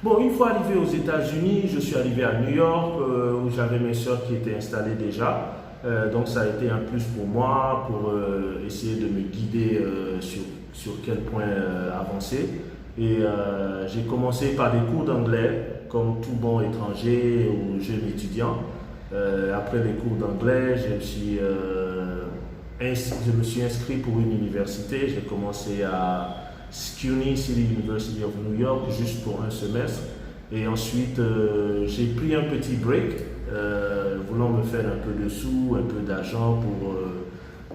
Bon, une fois arrivé aux États-Unis, je suis arrivé à New York où j'avais mes sœurs qui étaient installées déjà. Donc ça a été un plus pour moi pour essayer de me guider sur quel point avancer. Et j'ai commencé par des cours d'anglais, comme tout bon étranger ou jeune étudiant. Après les cours d'anglais, je me suis inscrit pour une université. J'ai commencé à SCUNY, City University of New York, juste pour un semestre. Et ensuite, j'ai pris un petit break, voulant me faire un peu de sous, un peu d'argent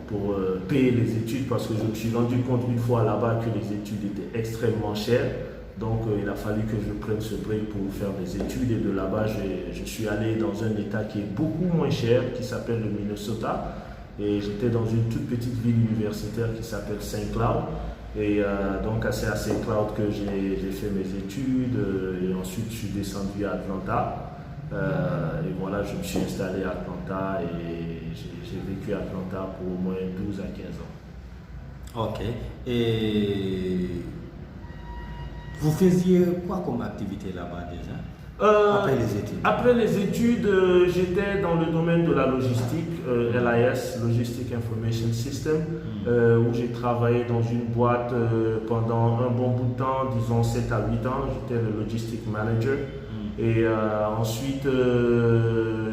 pour payer les études, parce que je me suis rendu compte une fois là-bas que les études étaient extrêmement chères. Donc, il a fallu que je prenne ce break pour faire mes études. Et de là-bas, je suis allé dans un état qui est beaucoup moins cher, qui s'appelle le Minnesota. Et j'étais dans une toute petite ville universitaire qui s'appelle Saint Cloud. Et donc c'est à Saint Cloud que j'ai fait mes études et ensuite je suis descendu à Atlanta. Et voilà, je me suis installé à Atlanta et j'ai vécu à Atlanta pour au moins 12 à 15 ans. Ok. Et vous faisiez quoi comme activité là-bas déjà? Après les études. Après les études, j'étais dans le domaine de la logistique, LIS, Logistic Information System, où j'ai travaillé dans une boîte pendant un bon bout de temps, disons 7 à 8 ans. J'étais le Logistic Manager. Et ensuite,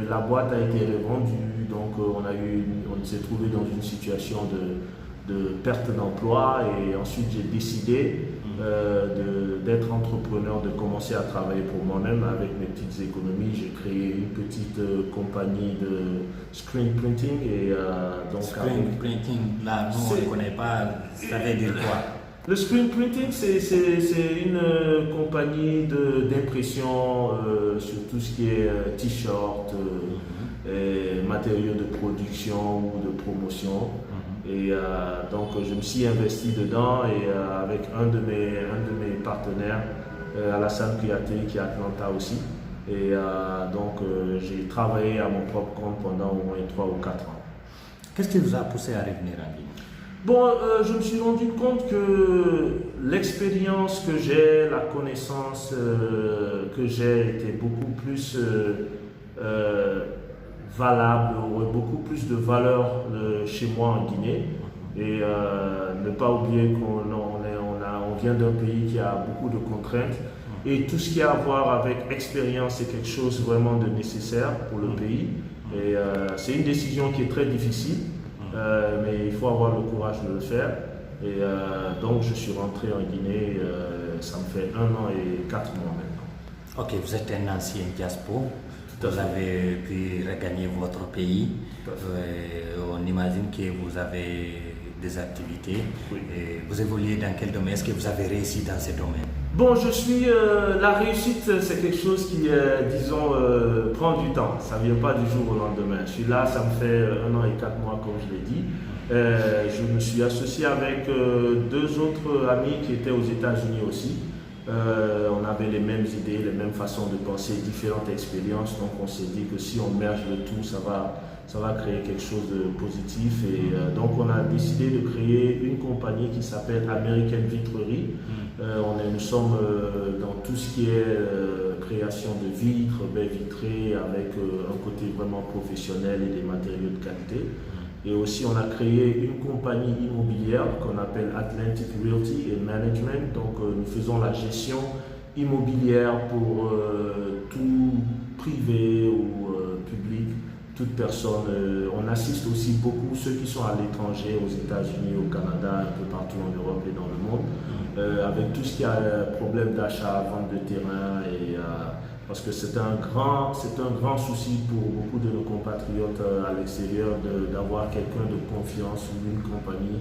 la boîte a été revendue, donc on s'est trouvé dans une situation de perte d'emploi et ensuite j'ai décidé d'être entrepreneur, de commencer à travailler pour moi-même avec mes petites économies. J'ai créé une petite compagnie de screen printing et donc screen printing, là nous on ne connaît pas, ça veut dire quoi? Le screen printing, c'est une compagnie d'impression sur tout ce qui est t-shirt, matériaux de production ou de promotion. Et donc je me suis investi dedans et avec un de mes partenaires, Alassane Kouyaté, qui est à Atlanta aussi. Et donc j'ai travaillé à mon propre compte pendant au moins 3 ou 4 ans. Qu'est-ce qui vous a poussé à revenir en Guinée? Bon, je me suis rendu compte que l'expérience que j'ai, la connaissance que j'ai était beaucoup plus valable, aurait beaucoup plus de valeur chez moi en Guinée. Et ne pas oublier qu'on vient d'un pays qui a beaucoup de contraintes. Et tout ce qui a à voir avec expérience, c'est quelque chose vraiment de nécessaire pour le pays. Et c'est une décision qui est très difficile. Mais il faut avoir le courage de le faire. Et donc je suis rentré en Guinée, ça me fait 1 an et 4 mois maintenant. Ok, vous êtes un ancien diaspora, vous avez pu regagner votre pays. On imagine que vous avez des activités. Oui. Et vous évoluez dans quel domaine? Est-ce que vous avez réussi dans ces domaines? Bon, la réussite, c'est quelque chose qui, disons, prend du temps. Ça ne vient pas du jour au lendemain. Je suis là, ça me fait 1 an et 4 mois, comme je l'ai dit. Je me suis associé avec 2 autres amis qui étaient aux États-Unis aussi. On avait les mêmes idées, les mêmes façons de penser, différentes expériences. Donc, on s'est dit que si on merge le tout, ça va créer quelque chose de positif. Et donc, on a décidé de créer une compagnie qui s'appelle American Vitrerie. Nous sommes dans tout ce qui est création de vitres, baies vitrées, avec un côté vraiment professionnel et des matériaux de qualité. Et aussi, on a créé une compagnie immobilière qu'on appelle Atlantic Realty and Management. Donc, nous faisons la gestion immobilière pour tout privé ou public, toute personne. On assiste aussi beaucoup ceux qui sont à l'étranger, aux États-Unis, au Canada, un peu partout en Europe et dans le monde. Avec tout ce qui a problème d'achat, vente de terrain, parce que c'est un grand souci pour beaucoup de nos compatriotes à l'extérieur d'avoir quelqu'un de confiance ou une compagnie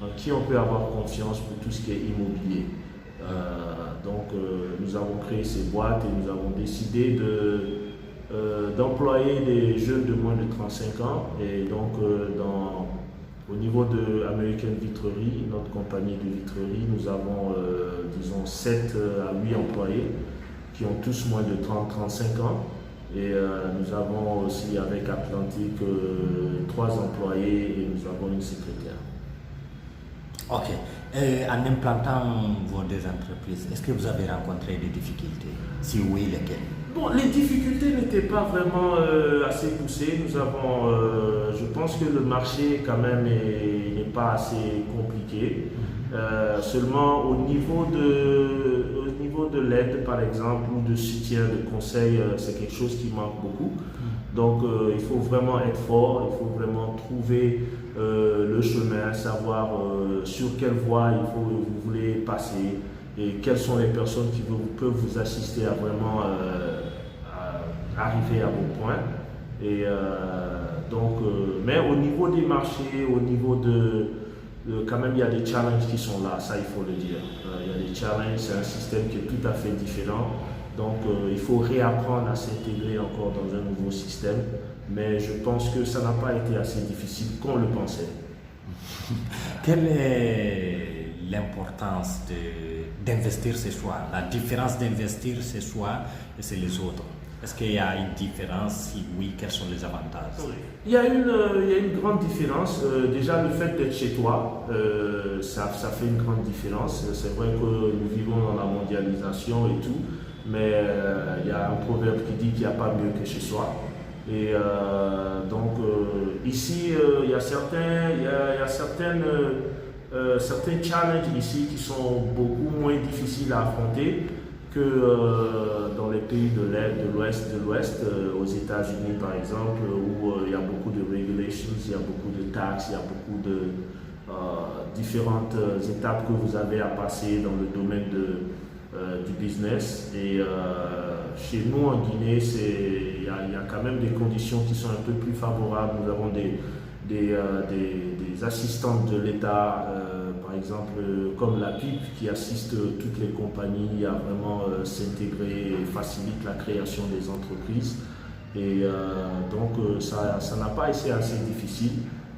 en qui on peut avoir confiance pour tout ce qui est immobilier. Donc nous avons créé ces boîtes et nous avons décidé d'employer des jeunes de moins de 35 ans et donc au niveau de American Vitrerie, notre compagnie de vitrerie, nous avons, disons, 7 à 8 employés qui ont tous moins de 30-35 ans. Et nous avons aussi avec Atlantic 3 employés et nous avons une secrétaire. Ok. En implantant vos 2 entreprises, est-ce que vous avez rencontré des difficultés? Si oui, lesquelles? Bon, les difficultés n'étaient pas vraiment assez poussées. Je pense que le marché quand même n'est pas assez compliqué. Seulement au niveau de l'aide, par exemple, ou de soutien, de conseil, c'est quelque chose qui manque beaucoup. Donc il faut vraiment être fort, il faut vraiment trouver le chemin, savoir sur quelle voie vous voulez passer et quelles sont les personnes qui peuvent vous assister à vraiment arriver à vos points. Et mais au niveau des marchés, au niveau quand même il y a des challenges qui sont là, ça il faut le dire. Il y a des challenges, c'est un système qui est tout à fait différent. Donc il faut réapprendre à s'intégrer encore dans un nouveau système. Mais je pense que ça n'a pas été assez difficile qu'on le pensait. Quelle est l'importance d'investir ce soir? La différence d'investir ce soir et c'est les autres? Est-ce qu'il y a une différence? Si oui, quels sont les avantages? Oui. Il y a une grande différence. Déjà, le fait d'être chez toi, ça fait une grande différence. C'est vrai que nous vivons dans la mondialisation et tout, mais il y a un proverbe qui dit qu'il n'y a pas mieux que chez soi. Et ici, il y a certains challenges ici qui sont beaucoup moins difficiles à affronter que dans les pays de l'Est, de l'Ouest, aux États-Unis par exemple, où il y a beaucoup de regulations, il y a beaucoup de taxes, il y a beaucoup de différentes étapes que vous avez à passer dans le domaine du business. Et chez nous en Guinée, il y a quand même des conditions qui sont un peu plus favorables. Nous avons des assistantes de l'État, par exemple comme la PIP qui assiste toutes les compagnies à vraiment s'intégrer et facilite la création des entreprises. Et ça n'a pas été assez difficile.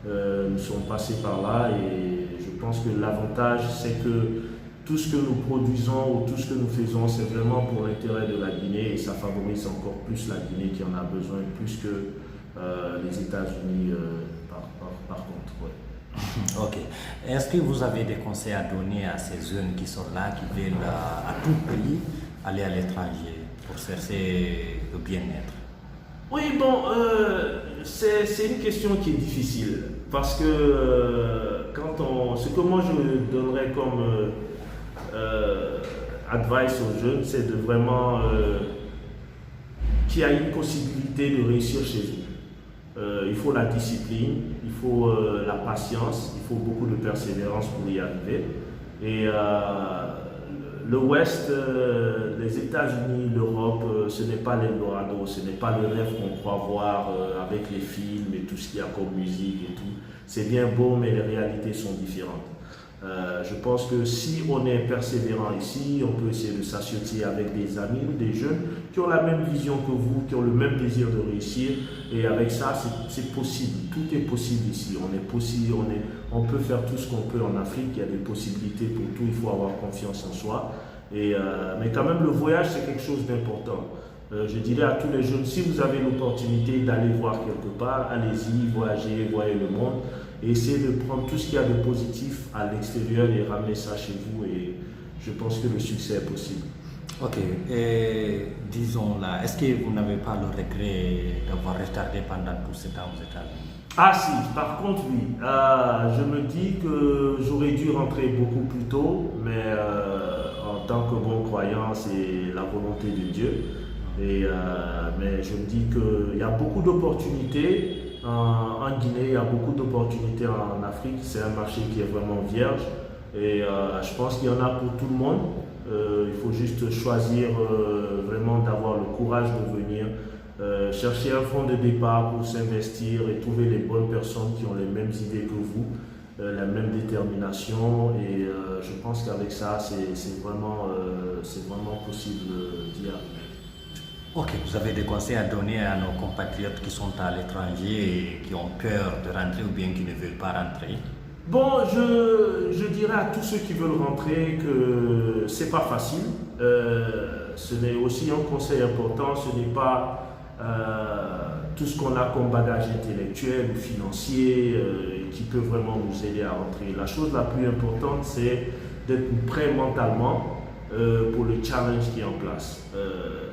Nous sommes passés par là et je pense que l'avantage c'est que tout ce que nous produisons ou tout ce que nous faisons, c'est vraiment pour l'intérêt de la Guinée et ça favorise encore plus la Guinée qui en a besoin, plus que les États-Unis par contre. Ouais. Ok. Est-ce que vous avez des conseils à donner à ces jeunes qui sont là, qui veulent à tout prix aller à l'étranger pour chercher le bien-être? Oui, bon, c'est une question qui est difficile parce que ce que moi je donnerais comme advice aux jeunes, c'est de vraiment qu'il y a une possibilité de réussir chez eux. Il faut la discipline, il faut la patience, il faut beaucoup de persévérance pour y arriver. Et l'Ouest, les États-Unis, l'Europe, ce n'est pas l'Eldorado, ce n'est pas le rêve qu'on croit voir avec les films et tout ce qu'il y a comme musique et tout. C'est bien beau, mais les réalités sont différentes. Je pense que si on est persévérant ici, on peut essayer de s'associer avec des amis ou des jeunes qui ont la même vision que vous, qui ont le même désir de réussir. Et avec ça, c'est possible. Tout est possible ici. On peut faire tout ce qu'on peut en Afrique. Il y a des possibilités pour tout. Il faut avoir confiance en soi. Mais quand même, le voyage, c'est quelque chose d'important. Je dirais à tous les jeunes, si vous avez l'opportunité d'aller voir quelque part, allez-y, voyagez, voyez le monde. Et essayez de prendre tout ce qu'il y a de positif à l'extérieur et ramener ça chez vous. Et je pense que le succès est possible. Ok. Et disons là, est-ce que vous n'avez pas le regret d'avoir retardé pendant tout ce temps aux États-Unis? Ah si, par contre oui. Je me dis que j'aurais dû rentrer beaucoup plus tôt, mais en tant que bon croyant, c'est la volonté de Dieu. Mais je me dis qu'il y a beaucoup d'opportunités. En Guinée, il y a beaucoup d'opportunités en Afrique. C'est un marché qui est vraiment vierge et je pense qu'il y en a pour tout le monde. Il faut juste choisir vraiment d'avoir le courage de venir, chercher un fonds de départ pour s'investir et trouver les bonnes personnes qui ont les mêmes idées que vous, la même détermination. Et je pense qu'avec ça, c'est vraiment possible d'y arriver. Ok, vous avez des conseils à donner à nos compatriotes qui sont à l'étranger et qui ont peur de rentrer ou bien qui ne veulent pas rentrer? Bon, je dirais à tous ceux qui veulent rentrer que c'est pas facile. Ce n'est aussi un conseil important, ce n'est pas tout ce qu'on a comme bagage intellectuel ou financier qui peut vraiment nous aider à rentrer. La chose la plus importante, c'est d'être prêt mentalement pour le challenge qui est en place.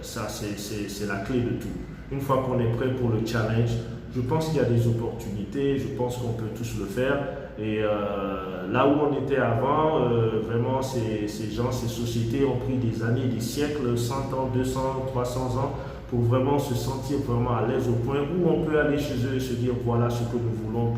Ça, c'est la clé de tout. Une fois qu'on est prêt pour le challenge, je pense qu'il y a des opportunités, je pense qu'on peut tous le faire. Et là où on était avant, vraiment, ces gens, ces sociétés ont pris des années, des siècles, 100 ans, 200, 300 ans, pour vraiment se sentir vraiment à l'aise au point où on peut aller chez eux et se dire voilà ce que nous voulons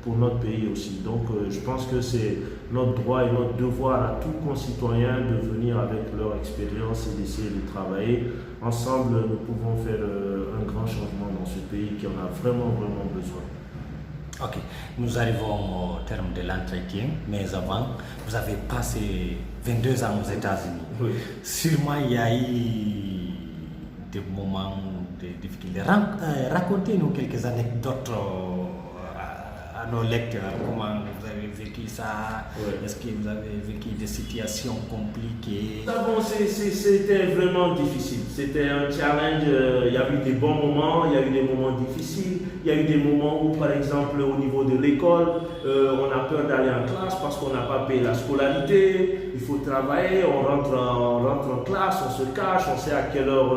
pour notre pays aussi. Donc je pense que c'est notre droit et notre devoir à tout concitoyen de venir avec leur expérience et d'essayer de travailler. Ensemble, nous pouvons faire un grand changement dans ce pays qui en a vraiment, vraiment besoin. Ok, nous arrivons au terme de l'entretien, mais avant, vous avez passé 22 ans aux États-Unis. Oui. Sûrement, il y a eu des moments de difficultés. Racontez-nous quelques anecdotes à nos lecteurs. Comment vous avez vécu ça? Ouais. Est-ce que vous avez vécu des situations compliquées? C'était vraiment difficile. C'était un challenge. Il y a eu des bons moments, il y a eu des moments difficiles. Il y a eu des moments où, par exemple, au niveau de l'école, on a peur d'aller en classe parce qu'on n'a pas payé la scolarité. Il faut travailler, on rentre en classe, on se cache, on sait à quelle heure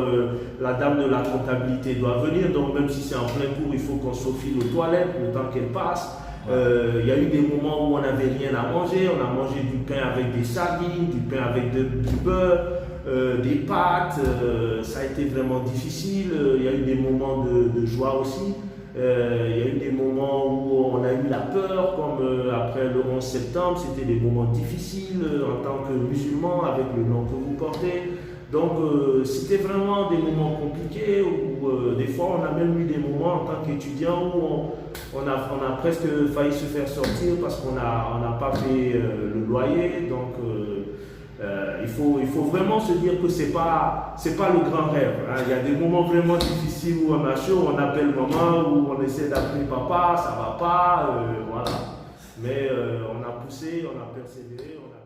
la dame de la comptabilité doit venir. Donc même si c'est en plein cours, il faut qu'on se file aux toilettes le temps qu'elle passe. Il y a eu des moments où on n'avait rien à manger. On a mangé du pain avec des sardines, du pain avec du beurre, des pâtes. Ça a été vraiment difficile. Il y a eu des moments de joie aussi. Il y a eu des moments où on a eu la peur, comme après le 11 septembre, c'était des moments difficiles en tant que musulman avec le nom que vous portez. Donc c'était vraiment des moments compliqués où des fois on a même eu des moments en tant qu'étudiant où on a presque failli se faire sortir parce qu'on n'a pas payé le loyer. Donc il faut vraiment se dire que c'est pas le grand rêve. Hein. Il y a des moments vraiment difficiles où on a chaud, on appelle maman, où on essaie d'appeler papa, ça va pas, voilà. Mais on a poussé, on a persévéré, on a